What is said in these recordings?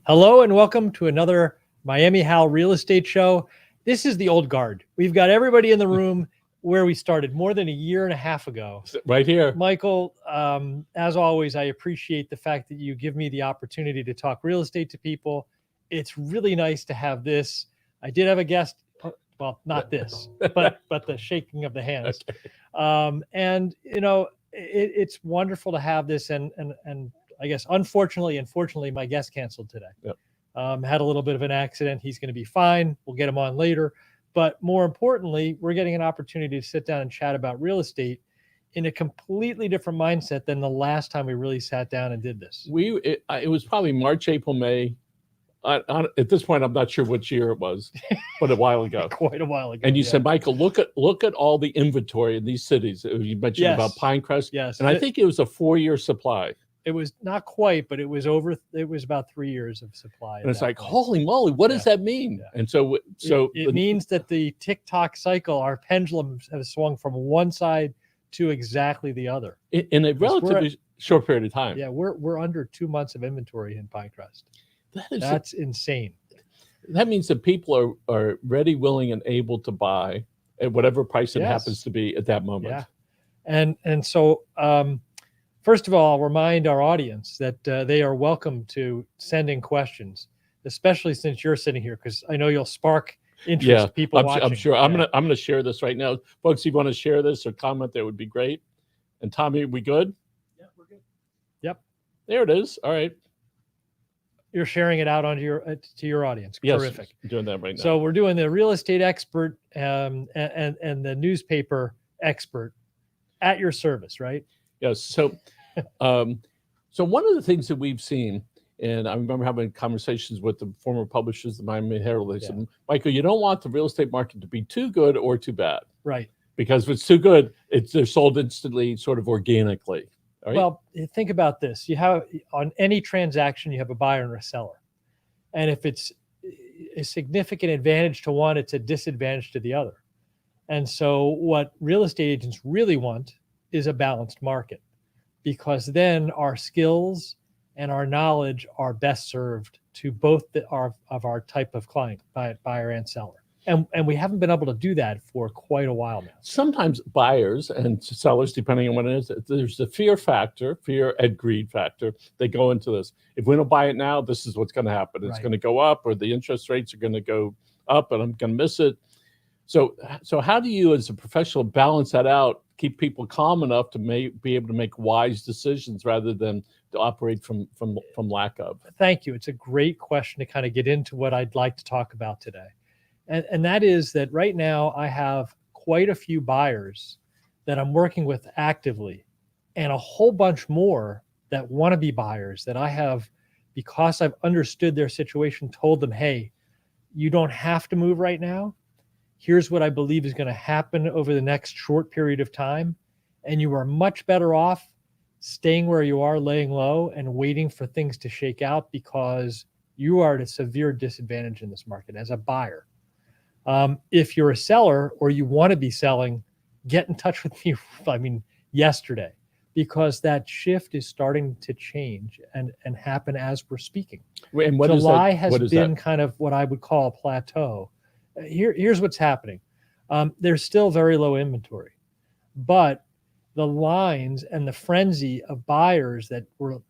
Hello and welcome to another MiamiHal real estate show. This is the old guard. We've got everybody in the room where we started more than a year and a half ago. Right here. Michael, as always, I appreciate the fact that you give me the opportunity to talk real estate to people. It's really nice to have this. I did have a guest, well, not this, but the shaking of the hands. Okay. And you know, it's wonderful to have this, and I guess unfortunately and fortunately, my guest canceled today. Yep. Had a little bit of an accident. He's going to be fine. We'll get him on later. But more importantly, we're getting an opportunity to sit down and chat about real estate in a completely different mindset than the last time we really sat down and did this. It was probably March, April, May. At this point, I'm not sure which year it was, but a while ago. Quite a while ago. And you said, Michael, look at all the inventory in these cities. You mentioned about Pinecrest. Yes. And I think it was a 4-year supply. It was not quite, but it was about 3 years of supply. And it's like, holy moly, what does that mean? Yeah. And so it means that the TikTok cycle, our pendulums have swung from one side to exactly the other in a relatively short period of time. Yeah, we're under 2 months of inventory in Pinecrest. That's insane. That means that people are ready, willing, and able to buy at whatever price it happens to be at that moment. Yeah, and so. First of all, I'll remind our audience that they are welcome to send in questions, especially since you're sitting here, because I know you'll spark interest. People watching. I'm sure. I'm gonna share this right now, folks. If you want to share this or comment, that would be great. And Tommy, we good? Yeah, we're good. Yep. There it is. All right. You're sharing it out onto your audience. Yes, terrific. I'm doing that right now. So we're doing the real estate expert and the newspaper expert at your service, right? Yes. So one of the things that we've seen, and I remember having conversations with the former publishers of the MiamiHal, they said, Michael, you don't want the real estate market to be too good or too bad. Right. Because if it's too good, they're sold instantly, sort of organically. Right? Well, think about this. You have, on any transaction, you have a buyer and a seller. And if it's a significant advantage to one, it's a disadvantage to the other. And so what real estate agents really want is a balanced market, because then our skills and our knowledge are best served to both of our type of client, buyer and seller. And we haven't been able to do that for quite a while now. Sometimes buyers and sellers, depending on what it is, there's the fear and greed factor. They go into this. If we don't buy it now, this is what's going to happen. It's going to go up, or the interest rates are going to go up, and I'm going to miss it. So how do you, as a professional, balance that out? Keep people calm enough to be able to make wise decisions rather than to operate from lack of. Thank you. It's a great question to kind of get into what I'd like to talk about today. And that is that right now I have quite a few buyers that I'm working with actively, and a whole bunch more that want to be buyers that I have, because I've understood their situation, told them, hey, you don't have to move right now. Here's what I believe is going to happen over the next short period of time. And you are much better off staying where you are, laying low, and waiting for things to shake out, because you are at a severe disadvantage in this market as a buyer. If you're a seller or you want to be selling, get in touch with me, yesterday, because that shift is starting to change and happen as we're speaking. And July has been kind of what I would call a plateau. Here's what's happening. There's still very low inventory, but the lines and the frenzy of buyers that were,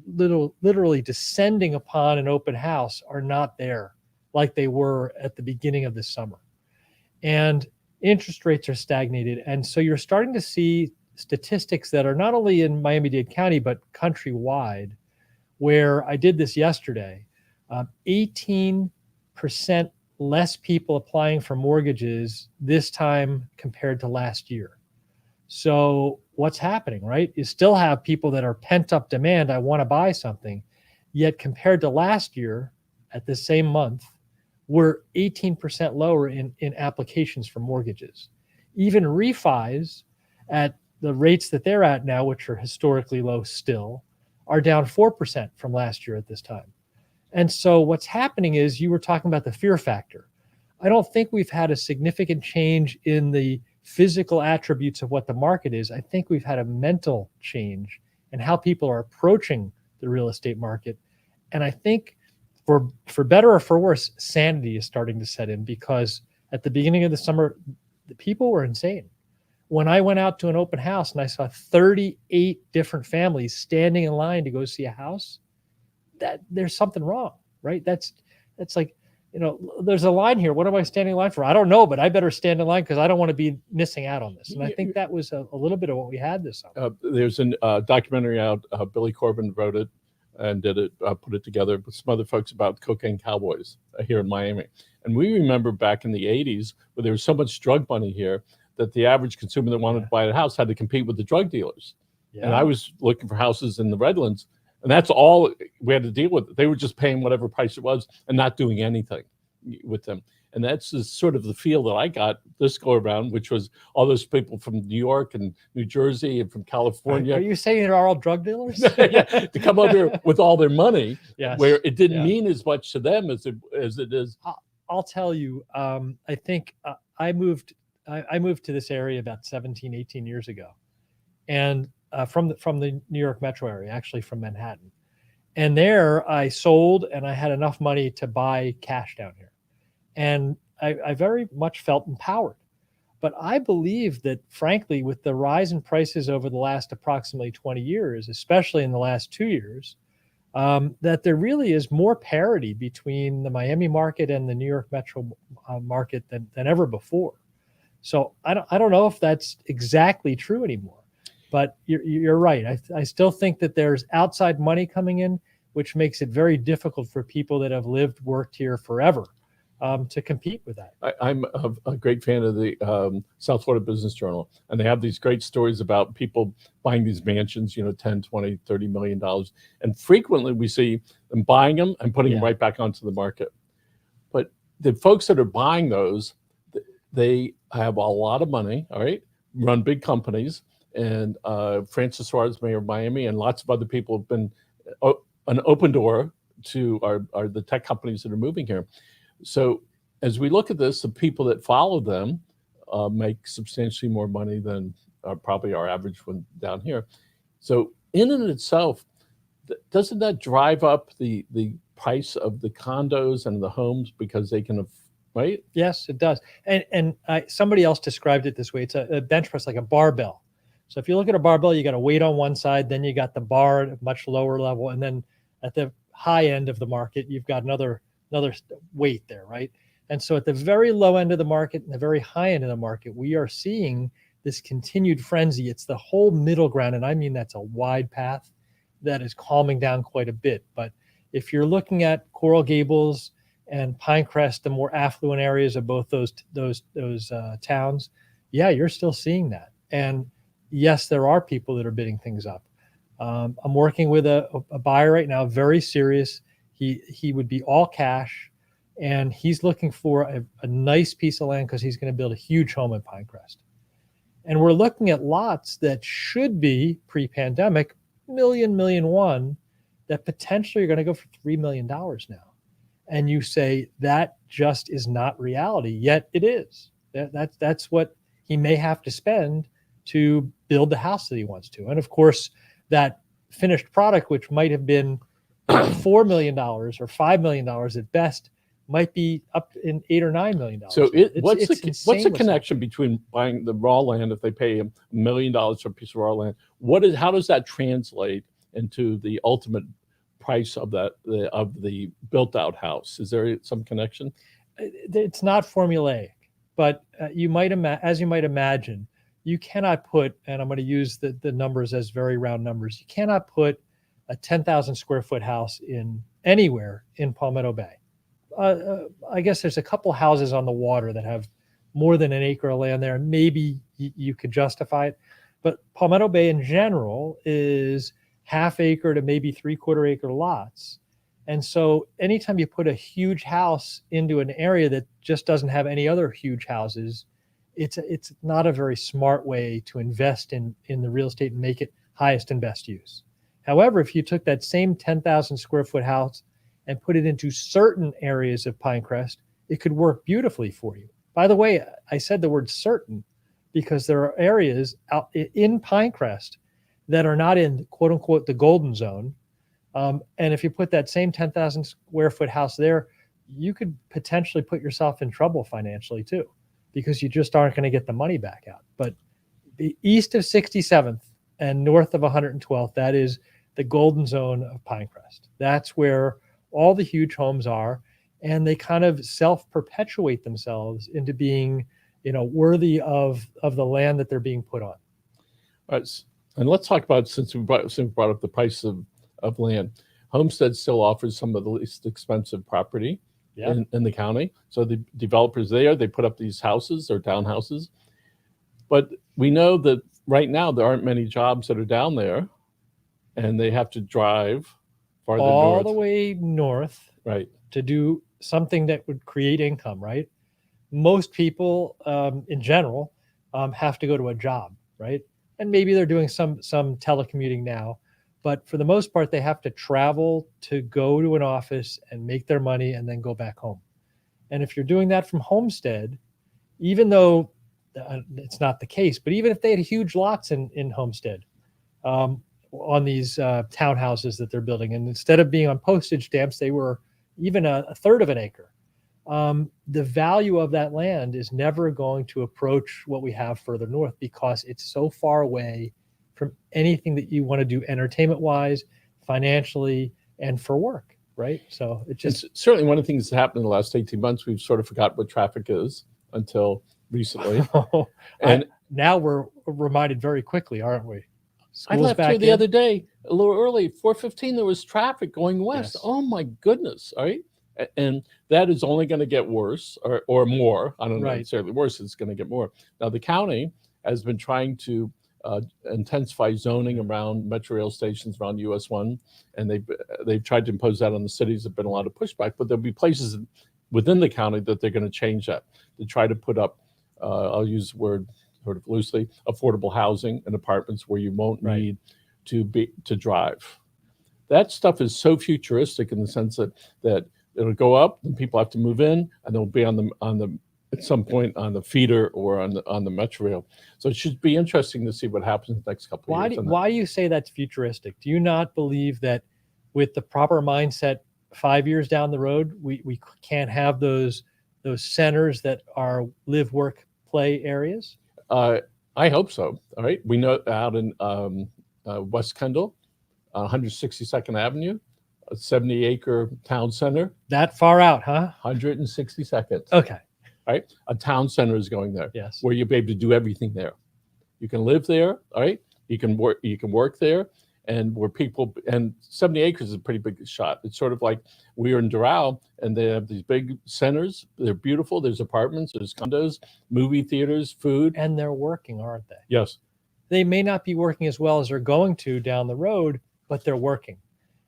literally descending upon an open house are not there like they were at the beginning of this summer. And interest rates are stagnated. And so you're starting to see statistics that are not only in Miami-Dade County, but countrywide, where I did this yesterday, 18% less people applying for mortgages this time compared to last year. So what's happening, right? You still have people that are pent up demand. I want to buy something. Yet compared to last year at the same month, we're 18% lower in applications for mortgages. Even refis at the rates that they're at now, which are historically low still, are down 4% from last year at this time. And so what's happening is, you were talking about the fear factor. I don't think we've had a significant change in the physical attributes of what the market is. I think we've had a mental change in how people are approaching the real estate market. And I think for better or for worse, sanity is starting to set in, because at the beginning of the summer, the people were insane. When I went out to an open house and I saw 38 different families standing in line to go see a house, that there's something wrong, right? That's like, there's a line here. What am I standing in line for? I don't know, but I better stand in line because I don't want to be missing out on this. And I think that was a little bit of what we had this summer. There's a documentary out. Billy Corbin wrote it and did it, put it together with some other folks about cocaine cowboys here in Miami. And we remember back in the 80s where there was so much drug money here that the average consumer that wanted to buy a house had to compete with the drug dealers. Yeah. And I was looking for houses in the Redlands, and that's all we had to deal with. They were just paying whatever price it was and not doing anything with them. And that's sort of the feel that I got this go around, which was all those people from New York and New Jersey and from California. Are you saying they're all drug dealers? Yeah, to come over here with all their money, yes. Where it didn't mean as much to them as it is. I'll tell you, I think I moved to this area about 17, 18 years ago, and from the New York metro area, actually from Manhattan. And there I sold, and I had enough money to buy cash down here. And I very much felt empowered. But I believe that, frankly, with the rise in prices over the last approximately 20 years, especially in the last 2 years, that there really is more parity between the Miami market and the New York metro market than ever before. So I don't know if that's exactly true anymore. But you're right. I still think that there's outside money coming in, which makes it very difficult for people that have worked here forever to compete with that. I'm a great fan of the South Florida Business Journal, and they have these great stories about people buying these mansions, 10, 20, $30 million. And frequently we see them buying them and putting them right back onto the market. But the folks that are buying those, they have a lot of money, all right, run big companies. And Francis Suarez, mayor of Miami, and lots of other people have been an open door to are the tech companies that are moving here. So as we look at this, the people that follow them make substantially more money than probably our average one down here. So in and itself, doesn't that drive up the price of the condos and the homes because they can, right? Yes, it does. And somebody else described it this way. It's a bench press, like a barbell. So if you look at a barbell, you got a weight on one side, then you got the bar at a much lower level, and then at the high end of the market, you've got another weight there, right? And so at the very low end of the market and the very high end of the market, we are seeing this continued frenzy. It's the whole middle ground, and I mean that's a wide path that is calming down quite a bit. But if you're looking at Coral Gables and Pinecrest, the more affluent areas of both those towns, yeah, you're still seeing that. And yes, there are people that are bidding things up. I'm working with a buyer right now, very serious. He would be all cash, and he's looking for a nice piece of land because he's going to build a huge home in Pinecrest. And we're looking at lots that should be pre-pandemic, $1 million, that potentially are going to go for $3 million now. And you say that just is not reality, yet it is. That's what he may have to spend to build the house that he wants to. And of course, that finished product, which might have been $4 million or $5 million at best, might be up in $8 or $9 million. So what's the connection between buying the raw land, if they pay $1 million for a piece of raw land? How does that translate into the ultimate price of the built out house? Is there some connection? It's not formulaic, but as you might imagine, you cannot put, and I'm going to use the numbers as very round numbers, you cannot put a 10,000 square foot house anywhere in Palmetto Bay. I guess there's a couple houses on the water that have more than an acre of land there. Maybe you could justify it, but Palmetto Bay in general is half acre to maybe 3/4 acre lots. And so anytime you put a huge house into an area that just doesn't have any other huge houses, it's not a very smart way to invest in the real estate and make it highest and best use. However, if you took that same 10,000 square foot house and put it into certain areas of Pinecrest, it could work beautifully for you. By the way, I said the word certain because there are areas out in Pinecrest that are not in, quote unquote, the golden zone, And if you put that same 10,000 square foot house there, you could potentially put yourself in trouble financially too, because you just aren't going to get the money back out. But the east of 67th and north of 112th, that is the golden zone of Pinecrest. That's where all the huge homes are, and they kind of self-perpetuate themselves into being, worthy of the land that they're being put on. All right, and let's talk about, since we brought up the price of land, Homestead still offers some of the least expensive property in the county. So the developers there, they put up these houses or townhouses. But we know that right now there aren't many jobs that are down there, and they have to drive farther all north. the way north, right, to do something that would create income, right? Most people, in general, have to go to a job, right? And maybe they're doing some telecommuting now, but for the most part, they have to travel to go to an office and make their money and then go back home. And if you're doing that from Homestead, even though it's not the case, but even if they had huge lots in Homestead, on these townhouses that they're building, and instead of being on postage stamps, they were even a third of an acre. The value of that land is never going to approach what we have further north, because it's so far away from anything that you want to do entertainment wise, financially, and for work, right? So it's certainly one of the things that happened in the last 18 months. We've sort of forgot what traffic is until recently. And now we're reminded very quickly, aren't we? I left here the other day a little early, 4:15. There was traffic going west. Yes. Oh my goodness! All right, and that is only going to get worse or more. I don't know necessarily worse. It's going to get more. Now the county has been trying to intensify zoning around metro rail stations around US 1, and they've tried to impose that on the cities. There's been a lot of pushback, but there'll be places within the county that they're going to change that to try to put up. I'll use the word sort of loosely, affordable housing and apartments where you won't need to drive. That stuff is so futuristic in the sense that it'll go up and people have to move in, and they'll be on the at some point on the feeder or on the metro rail. So it should be interesting to see what happens in the next couple of years. Why do you say that's futuristic? Do you not believe that with the proper mindset 5 years down the road, we can't have those centers that are live, work, play areas? I hope so. All right. We know out in West Kendall, 162nd Avenue, a 70-acre town center. That far out, huh? 162nd. Okay. All right. A town center is going there. Yes. Where you'll be able to do everything there. You can live there. All right. You can work there. And where people, and 70 acres is a pretty big shot. It's sort of like we are in Doral, and they have these big centers. They're beautiful. There's apartments, there's condos, movie theaters, food. And they're working, aren't they? Yes. They may not be working as well as they're going to down the road, but they're working.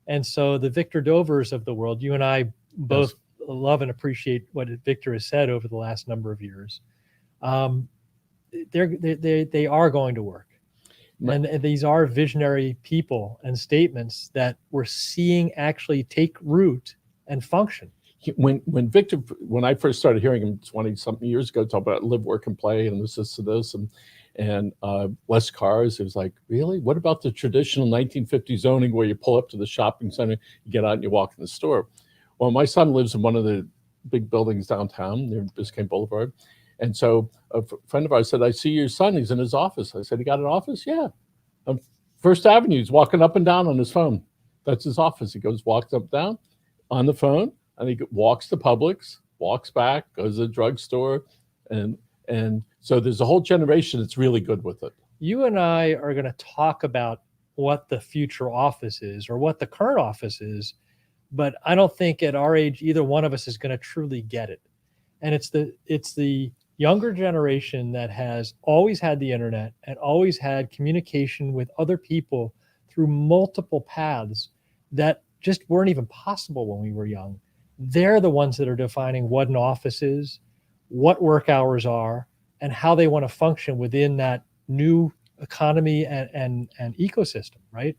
And so the Victor Dovers of the world, you and I both love and appreciate what Victor has said over the last number of years. They are going to work. And these are visionary people and statements that we're seeing actually take root and function. When Victor, when I first started hearing him 20-something years ago, talk about live, work, and play, and this and less cars, it was like, really? What about the traditional 1950 zoning where you pull up to the shopping center, you get out and you walk in the store? Well, my son lives in one of the big buildings downtown near Biscayne Boulevard. And so a friend of ours said, I see your son, he's in his office. I said, he got an office? Yeah. On First Avenue, he's walking up and down on his phone. That's his office. He walks up and down on the phone, and he walks to Publix, walks back, goes to the drugstore. And so there's a whole generation that's really good with it. You and I are going to talk about what the future office is or what the current office is, but I don't think at our age, either one of us is going to truly get it. And it's the younger generation that has always had the internet and always had communication with other people through multiple paths that just weren't even possible when we were young. They're the ones that are defining what an office is, what work hours are, and how they want to function within that new economy and ecosystem, right?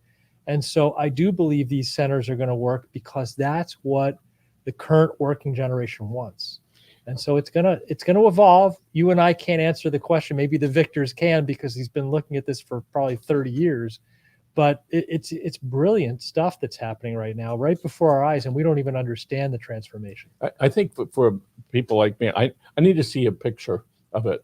And so I do believe these centers are going to work because that's what the current working generation wants. And so it's gonna evolve. You and I can't answer the question. Maybe the Victors can, because he's been looking at this for probably 30 years. But it's brilliant stuff that's happening right now, right before our eyes, and we don't even understand the transformation. I think for people like me, I need to see a picture of it.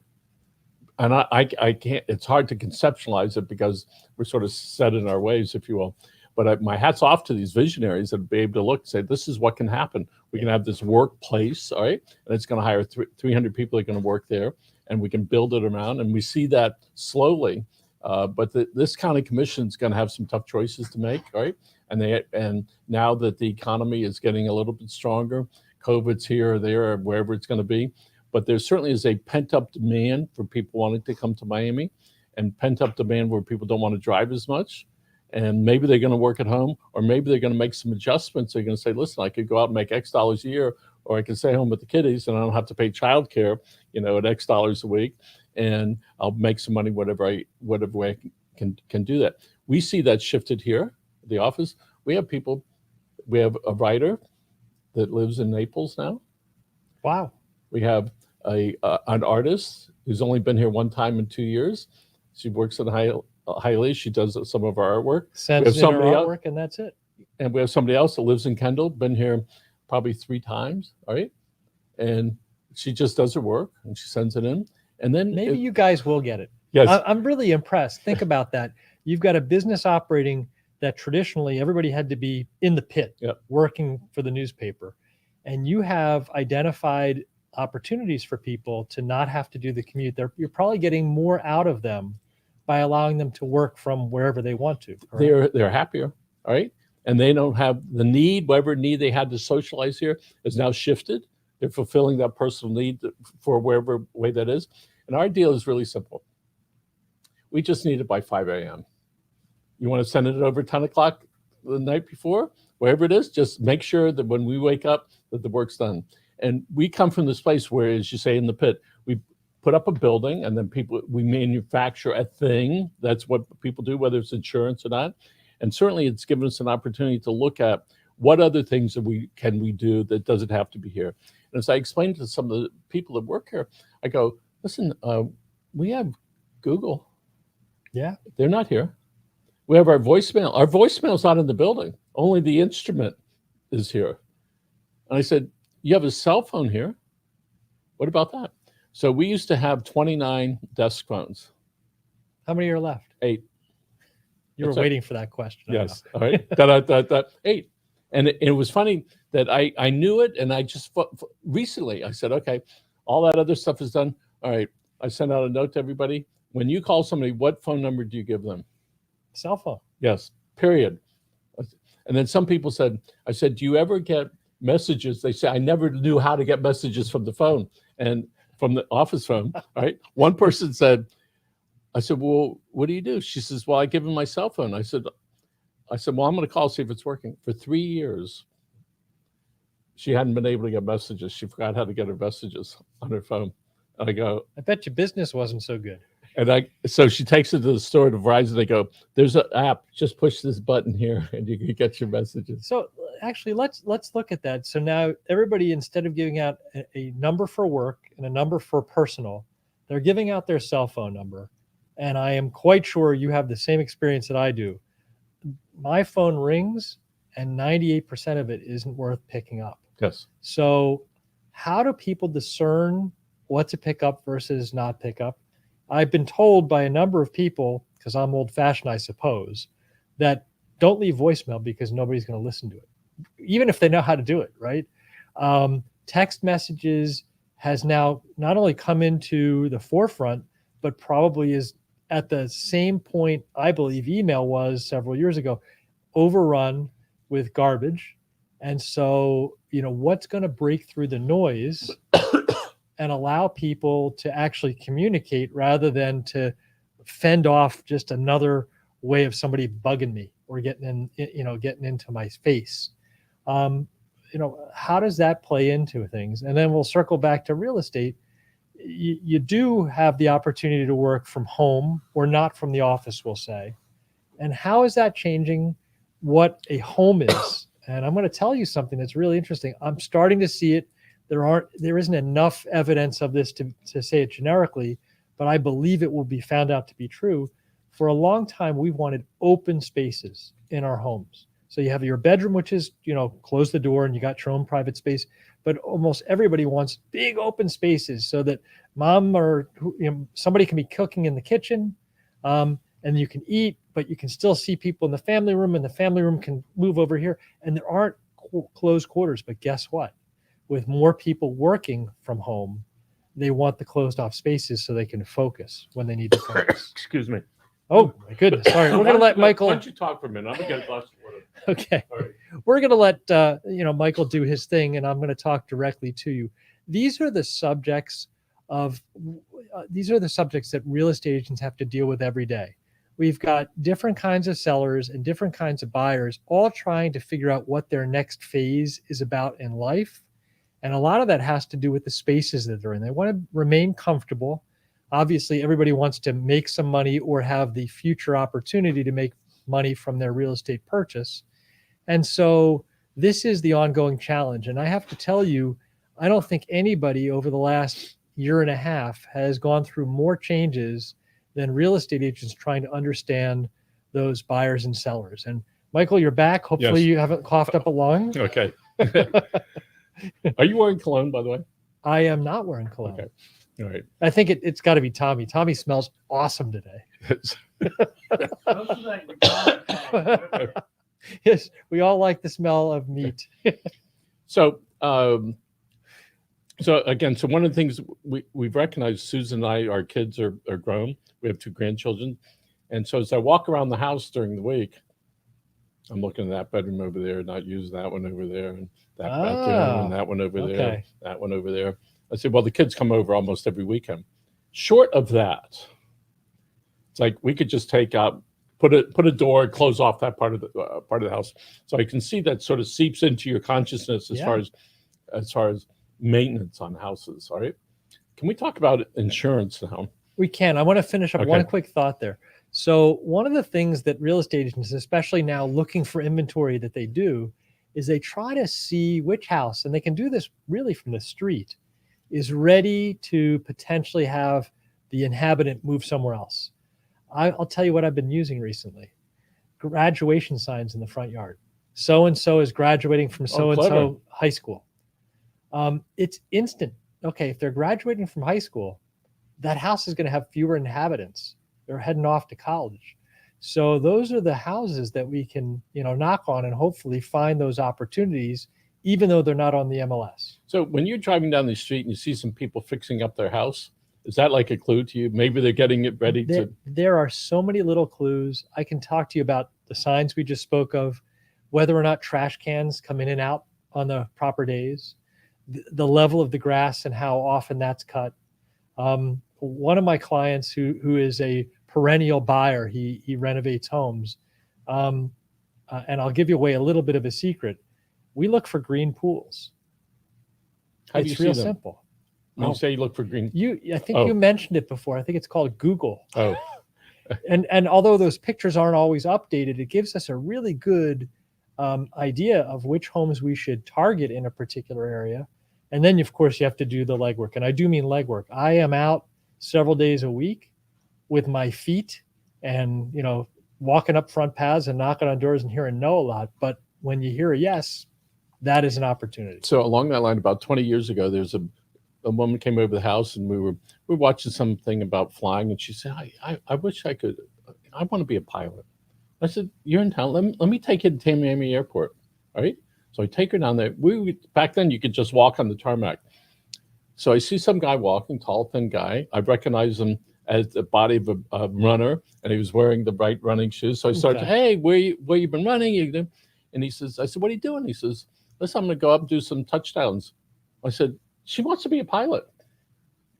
And I can't, it's hard to conceptualize it because we're sort of set in our ways, if you will. But my hat's off to these visionaries that be able to look and say, this is what can happen. We can have this workplace, all right? And it's going to hire 300 people that are going to work there, and we can build it around. And we see that slowly. But this county commission is going to have some tough choices to make, right? And now that the economy is getting a little bit stronger, COVID's here or there or wherever it's going to be, but there certainly is a pent-up demand for people wanting to come to Miami, and pent-up demand where people don't want to drive as much. And maybe they're going to work at home, or maybe they're going to make some adjustments. They're going to say, listen, I could go out and make X dollars a year, or I can stay home with the kiddies and I don't have to pay childcare, at X dollars a week. And I'll make some money whatever way I can do that. We see that shifted here at the office. We have a writer that lives in Naples now. Wow. We have an artist who's only been here one time in 2 years. She works in Hialeah. She does some of our artwork. Sends in her artwork, and that's it. And we have somebody else that lives in Kendall, been here probably 3 times, all right? And she just does her work, and she sends it in. And then maybe you guys will get it. Yes. I'm really impressed. Think about that. You've got a business operating that traditionally everybody had to be in the pit, working for the newspaper. And you have identified opportunities for people to not have to do the commute. You're probably getting more out of them by allowing them to work from wherever they want to. They're happier, all right? And they don't have the need, whatever need they had to socialize here is now shifted. They're fulfilling that personal need for wherever way that is. And our deal is really simple. We just need it by 5 a.m. You want to send it over 10 o'clock the night before, wherever it is, just make sure that when we wake up that the work's done. And we come from this place where, as you say, in the pit, we put up a building and then we manufacture a thing. That's what people do, whether it's insurance or not. And certainly it's given us an opportunity to look at what other things can we do that doesn't have to be here. And as I explained to some of the people that work here, I go, listen, we have Google. Yeah. They're not here. We have our voicemail. Our voicemail's not in the building. Only the instrument is here. And I said, you have a cell phone here. What about that? So we used to have 29 desk phones. How many are left? 8. You were waiting for that question. Yes. All right. 8. And it was funny that I knew it, and I just recently I said, okay, all that other stuff is done. All right. I sent out a note to everybody. When you call somebody, what phone number do you give them? Cell phone. Yes. Period. And then some people said, I said, do you ever get messages? They say, I never knew how to get messages from the phone and from the office phone. Right. One person said, I said, well, what do you do? She says, well, I give them my cell phone. I said, well, I'm going to call, see if it's working. For 3 years, she hadn't been able to get messages. She forgot how to get her messages on her phone. And I go, I bet your business wasn't so good. And so she takes it to the store to Verizon. They go, there's an app, just push this button here and you can get your messages. So actually, let's look at that. So now everybody, instead of giving out a number for work and a number for personal, they're giving out their cell phone number. And I am quite sure you have the same experience that I do. My phone rings and 98% of it isn't worth picking up. Yes. So how do people discern what to pick up versus not pick up? I've been told by a number of people, because I'm old-fashioned, I suppose, that don't leave voicemail because nobody's going to listen to it, even if they know how to do it, right? Text messages has now not only come into the forefront, but probably is at the same point, I believe, email was several years ago, overrun with garbage. And so, what's going to break through the noise and allow people to actually communicate rather than to fend off just another way of somebody bugging me or getting into my face? How does that play into things? And then we'll circle back to real estate. You do have the opportunity to work from home or not from the office, we'll say. And how is that changing what a home is? And I'm going to tell you something that's really interesting. I'm starting to see it. There isn't enough evidence of this to say it generically, but I believe it will be found out to be true. For a long time, we wanted open spaces in our homes. So you have your bedroom, which is, close the door and you got your own private space. But almost everybody wants big open spaces so that mom or somebody can be cooking in the kitchen, and you can eat, but you can still see people in the family room, and the family room can move over here. And there aren't closed quarters. But guess what? With more people working from home, they want the closed off spaces so they can focus when they need to focus. Excuse me. Oh my goodness! Sorry, we're going to let Michael. Why don't you talk for a minute? I'm going to get a glass of water. Okay, All right. we're going to let Michael do his thing, and I'm going to talk directly to you. These are the subjects that real estate agents have to deal with every day. We've got different kinds of sellers and different kinds of buyers, all trying to figure out what their next phase is about in life, and a lot of that has to do with the spaces that they're in. They want to remain comfortable. Obviously, everybody wants to make some money or have the future opportunity to make money from their real estate purchase. And so this is the ongoing challenge. And I have to tell you, I don't think anybody over the last year and a half has gone through more changes than real estate agents trying to understand those buyers and sellers. And Michael, you're back. Hopefully you haven't coughed up a lung. Okay. Are you wearing cologne, by the way? I am not wearing cologne. Okay. All right. I think it's got to be Tommy. Tommy smells awesome today. Yes, we all like the smell of meat. So again, one of the things we've recognized, Susan and I, our kids are grown. We have 2 grandchildren. And so as I walk around the house during the week, I'm looking at that bedroom over there, not using that one over there, and that bathroom, and that one over there, that one over there. I said, well, the kids come over almost every weekend. Short of that, it's like we could just take out, put a door, close off that part of the house, so I can see that sort of seeps into your consciousness as far as maintenance on houses. All right, can we talk about insurance now? We can. I want to finish up one quick thought there. So one of the things that real estate agents, especially now looking for inventory that they do, is they try to see which house, and they can do this really from the street, is ready to potentially have the inhabitant move somewhere else. I'll tell you what I've been using recently. Graduation signs in the front yard. So-and-so is graduating from so-and-so high school. It's instant. Okay, if they're graduating from high school, that house is going to have fewer inhabitants. They're heading off to college. So those are the houses that we can, knock on and hopefully find those opportunities, even though they're not on the MLS. So when you're driving down the street and you see some people fixing up their house, is that like a clue to you? Maybe they're getting it ready to... There are so many little clues. I can talk to you about the signs we just spoke of, whether or not trash cans come in and out on the proper days, the level of the grass and how often that's cut. One of my clients who is a perennial buyer, he renovates homes. And I'll give you away a little bit of a secret. We look for green pools. It's real simple. When you say you look for green, I think you mentioned it before. I think it's called Google. Oh, and although those pictures aren't always updated, it gives us a really good idea of which homes we should target in a particular area. And then, of course, you have to do the legwork. And I do mean legwork. I am out several days a week with my feet and, walking up front paths and knocking on doors and hearing no a lot. But when you hear a yes, that is an opportunity. So along that line, about 20 years ago, there's a woman came over the house and we were watching something about flying, and she said, I wish I could, I want to be a pilot. I said, you're in town. Let me take you to Miami Airport. All right. So I take her down there. Back then you could just walk on the tarmac. So I see some guy walking, tall, thin guy. I recognize him as the body of a runner, and he was wearing the right running shoes. So I started, hey, where you been running? And he says, I said, what are you doing? He says, listen, I'm going to go up and do some touchdowns. I said, she wants to be a pilot.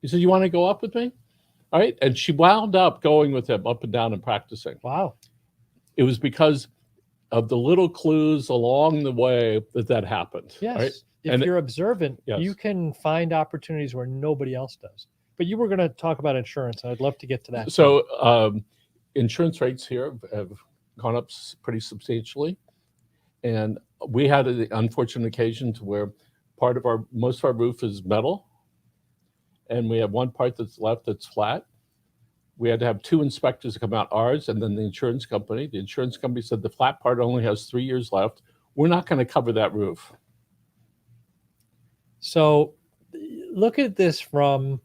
He said, you want to go up with me? All right. And she wound up going with him up and down and practicing. Wow. It was because of the little clues along the way that happened. Yes. Right? If you're observant, yes, you can find opportunities where nobody else does. But you were going to talk about insurance, and I'd love to get to that. So insurance rates here have gone up pretty substantially. And we had an unfortunate occasion to where most of our roof is metal, and we have one part that's left that's flat. We had to have 2 inspectors come out, ours and then the insurance company. The insurance company said the flat part only has 3 years left. We're not going to cover that roof. So look at this from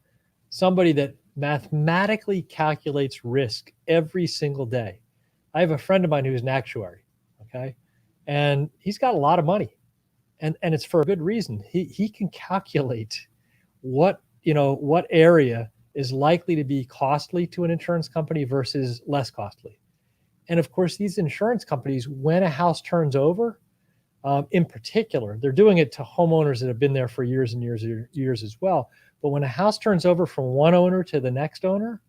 somebody that mathematically calculates risk every single day. I have a friend of mine who's an actuary, okay? And he's got a lot of money. And it's for a good reason. He can calculate what area is likely to be costly to an insurance company versus less costly. And of course, these insurance companies, when a house turns over, in particular, they're doing it to homeowners that have been there for years and years as well. But when a house turns over from one owner to the next owner,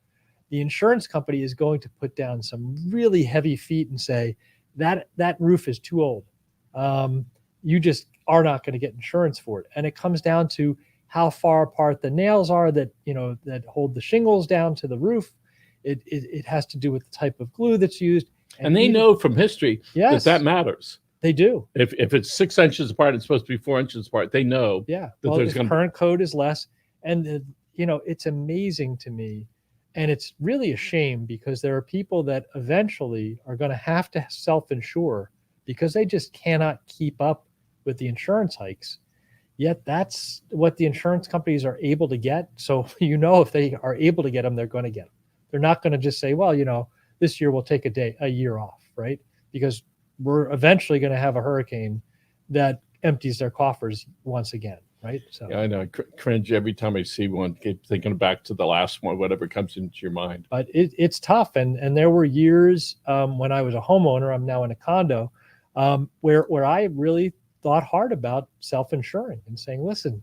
the insurance company is going to put down some really heavy feet and say that roof is too old. You just are not going to get insurance for it. And it comes down to how far apart the nails are that hold the shingles down to the roof. It has to do with the type of glue that's used. And they know from history that matters. They do. If it's 6 inches apart, it's supposed to be 4 inches apart. They know. Yeah. That Well, the current code is less. And, it's amazing to me. And it's really a shame because there are people that eventually are going to have to self-insure because they just cannot keep up with the insurance hikes. Yet that's what the insurance companies are able to get. So, if they are able to get them, they're going to get them. They're not going to just say, well, this year we'll take a year off, right? Because we're eventually going to have a hurricane that empties their coffers once again, right? So yeah, I know. I cringe every time I see one. Keep thinking back to the last one, whatever comes into your mind. But it's tough. And there were years when I was a homeowner, I'm now in a condo, where I really thought hard about self-insuring and saying, listen,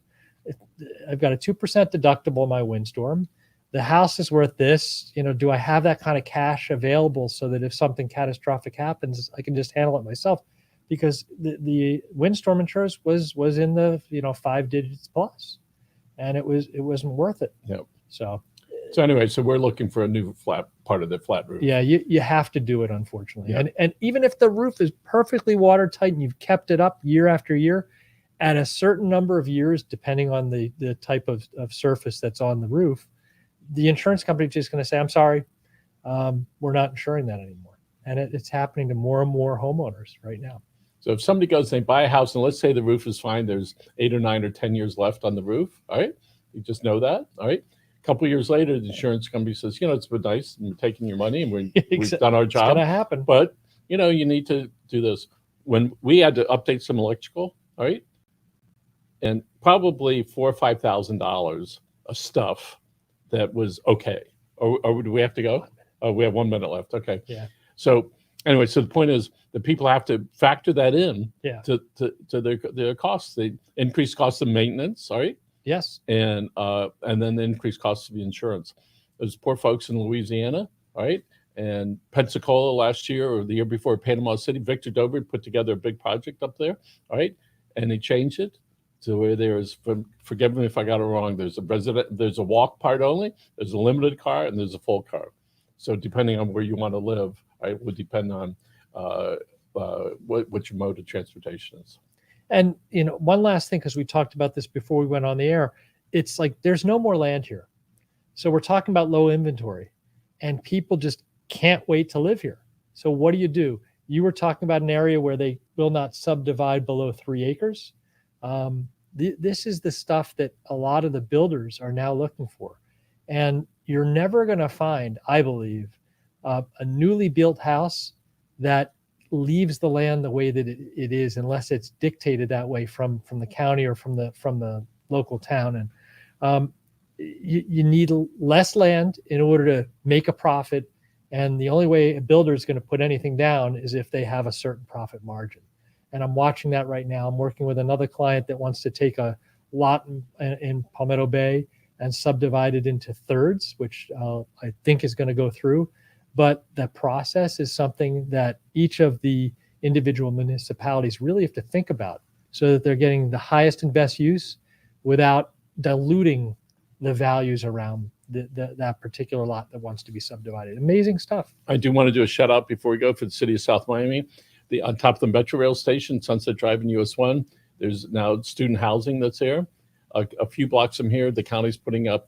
I've got a 2% deductible in my windstorm. The house is worth this. Do I have that kind of cash available so that if something catastrophic happens, I can just handle it myself? Because the windstorm insurance was in the 5 digits plus, and it wasn't worth it. Yep. So anyway, we're looking for a new flat part of the flat roof. Yeah, you have to do it, unfortunately. Yeah. And even if the roof is perfectly watertight and you've kept it up year after year, at a certain number of years, depending on the type of surface that's on the roof, the insurance company is just going to say, I'm sorry, we're not insuring that anymore. And it's happening to more and more homeowners right now. So if somebody goes, they buy a house, and let's say the roof is fine, there's 8 or 9 or 10 years left on the roof, all right? You just know that, all right? A couple of years later, the insurance company says, it's been nice, and we're taking your money, and we've done our job. It's going to happen. But, you need to do this. When we had to update some electrical, all right? And probably $4,000 or $5,000 of stuff that was okay. Or do we have to go? Oh, we have 1 minute left. Okay. Yeah. So anyway, the point is that people have to factor that in to their costs, the increased cost of maintenance, all right? Yes. And then the increased cost of the insurance. Those poor folks in Louisiana, all right? And Pensacola last year or the year before, Panama City, Victor Dover put together a big project up there, all right? And they changed it to where there's, forgive me if I got it wrong, there's a walk part only, there's a limited car, and there's a full car. So depending on where you want to live, right, would depend on what your mode of transportation is. And, one last thing, because we talked about this before we went on the air, it's like there's no more land here. So we're talking about low inventory, and people just can't wait to live here. So what do? You were talking about an area where they will not subdivide below 3 acres. This is the stuff that a lot of the builders are now looking for. And you're never going to find, I believe, a newly built house that leaves the land the way that it is, unless it's dictated that way from the county or from the local town. And you need less land in order to make a profit. And the only way a builder is going to put anything down is if they have a certain profit margin. And I'm watching that right now. I'm working with another client that wants to take a lot in Palmetto Bay and subdivide it into thirds, which I think is going to go through. But that process is something that each of the individual municipalities really have to think about so that they're getting the highest and best use without diluting the values around that particular lot that wants to be subdivided. Amazing stuff. I do want to do a shout out before we go for the city of South Miami. On top of the Metro Rail station, Sunset Drive and US 1, there's now student housing that's there. A few blocks from here, the county's putting up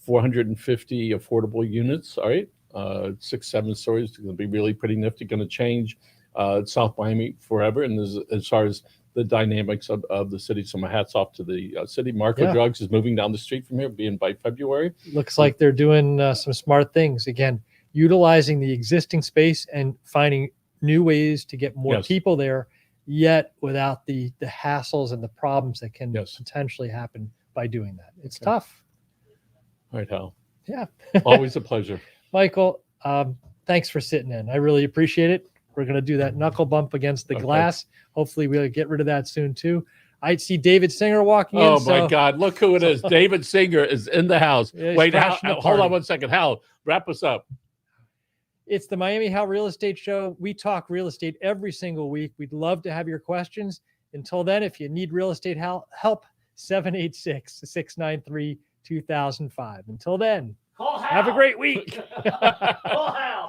450 affordable units. All right, 6-7 stories. It's going to be really pretty nifty. Going to change South Miami forever. And as far as the dynamics of the city, so my hats off to the city. Marco Drugs is moving down the street from here, being by February. Looks like they're doing some smart things. Again, utilizing the existing space and finding new ways to get more people there, yet without the hassles and the problems that can potentially happen by doing that. It's tough. All right, Hal. Yeah. Always a pleasure. Michael, thanks for sitting in. I really appreciate it. We're going to do that knuckle bump against the glass. Hopefully we'll get rid of that soon too. I see David Singer walking in. Oh my God. Look who it is. David Singer is in the house. Wait, hold on one second. Hal, wrap us up. It's the MiamiHal Real Estate Show. We talk real estate every single week. We'd love to have your questions. Until then, if you need real estate help, 786-693-2005. Until then, have a great week. Call Hal.